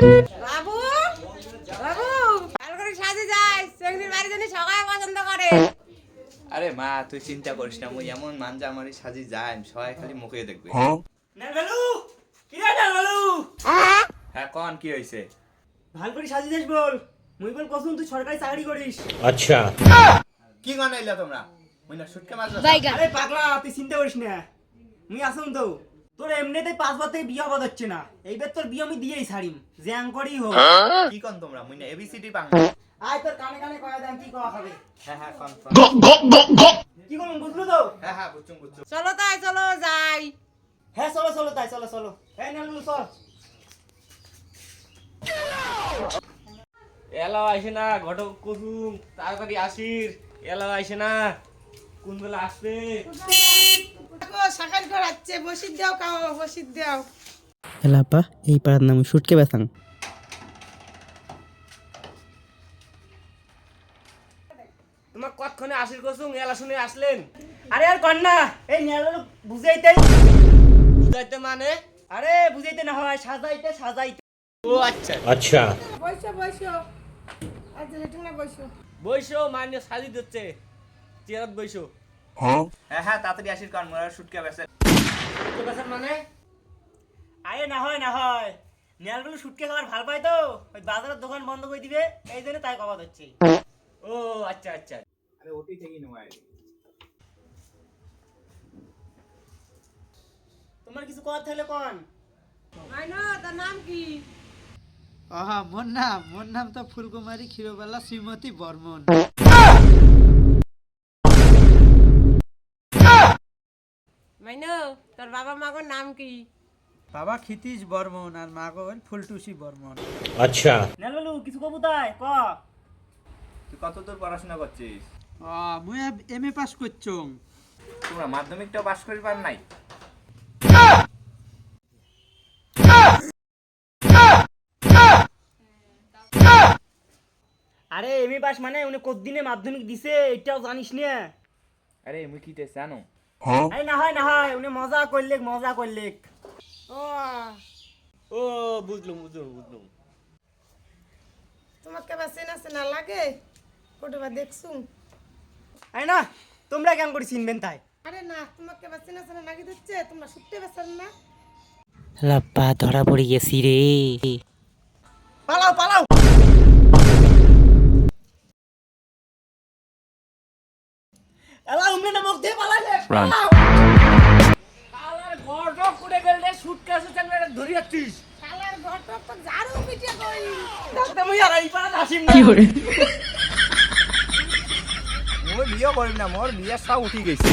বাবু বাবু ভালো করে সাজে যাই চেংড়ির বাড়ি জানি সবাই পছন্দ করে। আরে মা তুই চিন্তা করিস না, মুই এমন মানজা আমারই সাজি যাই সবাই খালি মুখে দেখবে। নেলবেলু কি রে নেলবেলু? হ্যাঁ কন কি হইছে? ভাল করে সাজি দেশ বল। মুই বল কসম তুই সরকারি চাকরি করিস। अच्छा কি গান আইলা তোমরা? মুই না শুটকে মাছ আরে পাগলা তুই চিন্তা করিস না, মুই আসুন তো। তোর এমনিতে 5 বার থেকে বিয়ে হবার হচ্ছে না, এইবার তোর বিয়ে আমি দিয়েই ছাড়িম, জ্যাং করেই হোক। কি কন তোমরা? মুই না এবিসিডি বাং। আয় তোর কানে কানে কয়া দেন কি কওয়া হবে। হ্যাঁ হ্যাঁ কন। কি করুন বুঝলো তো? হ্যাঁ হ্যাঁ বুঝছুম বুঝছুম। চলো তাই চলো যাই। হ্যাঁ চলো চলো তাই চলো চলো। এই নেলবেলু চল। এলাও আইসে না, ঘটক কুসুম তাড়াতাড়ি আসির। এলাও আইসে না, কোন বেলা আসবে? সকাল করে আসছে, বসির দাও খাও, বসির দাও। এলাপা এই পাড়ার নাম সুটকে বেসাং। তোমার কতক্ষণে আসির কুসুম? এলা শুনে আসলেন? আরে আর কর না, এই নেলবেলু বুঝাইতে। বুঝাইতে মানে? আরে বুঝাইতে না হয়, সাজাইতে সাজাইতে। ও আচ্ছা अच्छा বসো বসো, আচ্ছা হেঁটে না বসো। বইসো, মানে সাজি দিচ্ছে, চেয়ারত বইসো। হ্যাঁ হ্যাঁ তাড়াতাড়ি আসির কন, মোরা শুটকে বেসে। তো বেসার মানে? আরে না হয় না হয়, নেলবেলু শুটকে খাবার ভাল পায় তো, ওই বাজারের দোকান বন্ধ করে দিবে, এই জন্য তাই কবাদ হচ্ছে। ও আচ্ছা আচ্ছা। আরে ওটি থেকেই নয়। তোমার কিছু কথা থাকলে কোন। মাইনো তার নাম কি? মোর নাম তো ফুলকুমারী ক্ষীরবালা শ্রীমতী বর্মন। মাইনো তোর বাবা মাগোর নাম কি? বাবা ক্ষিতীশ বর্মন আর মা গো ফুলটুসি বর্মন। अच्छा নেলবেলু কিছু কবু তাই ক। তুই কত দূর পড়াশোনা করছিস? মুই এম এ পাস করছং। তোমরা মাধ্যমিকটাও পাস করি পার নাই? আরে এমএ পাস মানে উনি কতদিনে মাধ্যমিক দিছে এটাও জানিস না? আরে মুই কি তে জানো? আরে না হয় উনি মজা করলেক। ও ও বুঝলুম বুঝলুম বুঝলুম। তোমাকে বা চেনা চেনা লাগে, ফটোবা দেখছু। আরে না তোমরা কেন করে চিনবেন তাই? আরে না তোমাকে বা চেনা চেনা লাগি দিচ্ছে, তোমরা শুটতে বেসার না। লাপ্পা ধরা পড়ে গেছি রে। পালাও পালাও। এলা উমনে না মুখ দিয়ে পালাইলে। পালাও। আলার ঘটক কুড়ে গেলে সুটকেসে চাংড়া ধরি যাচ্ছিস। শালার ঘটক তো ঝাড়ু পিটিয়ে কই। দেখতে মুই আর এই পাড়া আসিম না। মোর বিয়ে করিম না, মোর বিয়ে সব উঠি গেছে।